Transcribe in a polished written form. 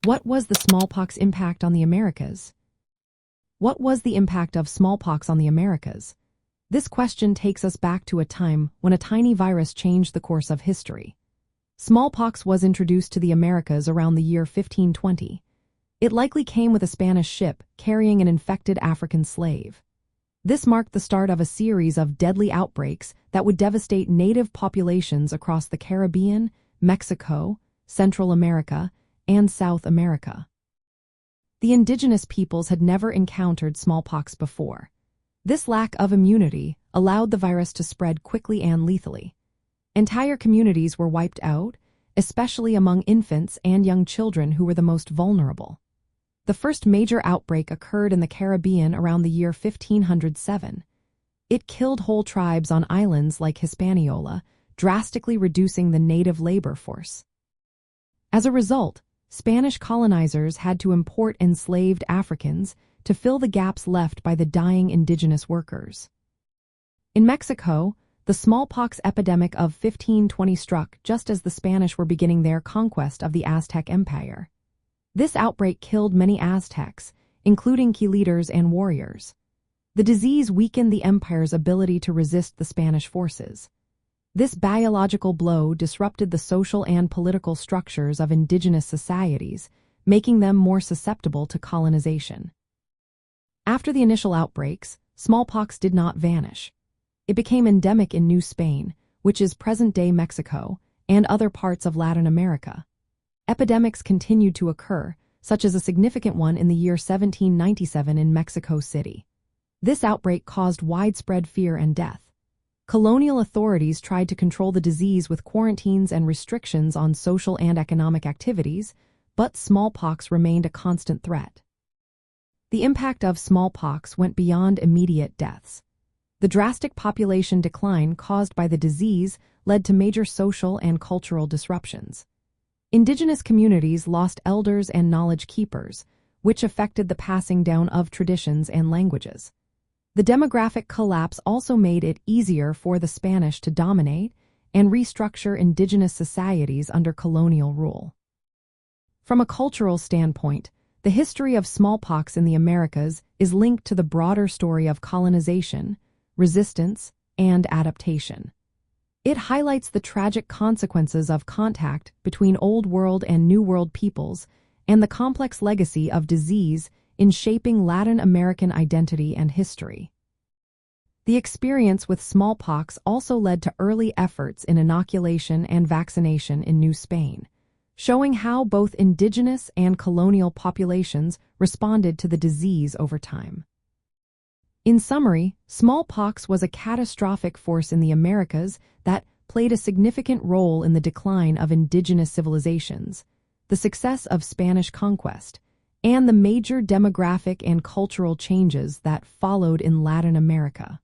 What was the smallpox impact on the Americas? What was the impact of smallpox on the Americas? This question takes us back to a time when a tiny virus changed the course of history. Smallpox was introduced to the Americas around the year 1520. It likely came with a Spanish ship carrying an infected African slave. This marked the start of a series of deadly outbreaks that would devastate native populations across the Caribbean, Mexico, Central America, and South America. The indigenous peoples had never encountered smallpox before. This lack of immunity allowed the virus to spread quickly and lethally. Entire communities were wiped out, especially among infants and young children who were the most vulnerable. The first major outbreak occurred in the Caribbean around the year 1507. It killed whole tribes on islands like Hispaniola, drastically reducing the native labor force. As a result, Spanish colonizers had to import enslaved Africans to fill the gaps left by the dying indigenous workers. In Mexico, the smallpox epidemic of 1520 struck just as the Spanish were beginning their conquest of the Aztec Empire. This outbreak killed many Aztecs, including key leaders and warriors. The disease weakened the empire's ability to resist the Spanish forces. This biological blow disrupted the social and political structures of indigenous societies, making them more susceptible to colonization. After the initial outbreaks, smallpox did not vanish. It became endemic in New Spain, which is present-day Mexico, and other parts of Latin America. Epidemics continued to occur, such as a significant one in the year 1797 in Mexico City. This outbreak caused widespread fear and death. Colonial authorities tried to control the disease with quarantines and restrictions on social and economic activities, but smallpox remained a constant threat. The impact of smallpox went beyond immediate deaths. The drastic population decline caused by the disease led to major social and cultural disruptions. Indigenous communities lost elders and knowledge keepers, which affected the passing down of traditions and languages. The demographic collapse also made it easier for the Spanish to dominate and restructure indigenous societies under colonial rule. From a cultural standpoint, the history of smallpox in the Americas is linked to the broader story of colonization, resistance, and adaptation. It highlights the tragic consequences of contact between Old World and New World peoples and the complex legacy of disease in shaping Latin American identity and history. The experience with smallpox also led to early efforts in inoculation and vaccination in New Spain, showing how both indigenous and colonial populations responded to the disease over time. In summary, smallpox was a catastrophic force in the Americas that played a significant role in the decline of indigenous civilizations, the success of Spanish conquest, and the major demographic and cultural changes that followed in Latin America.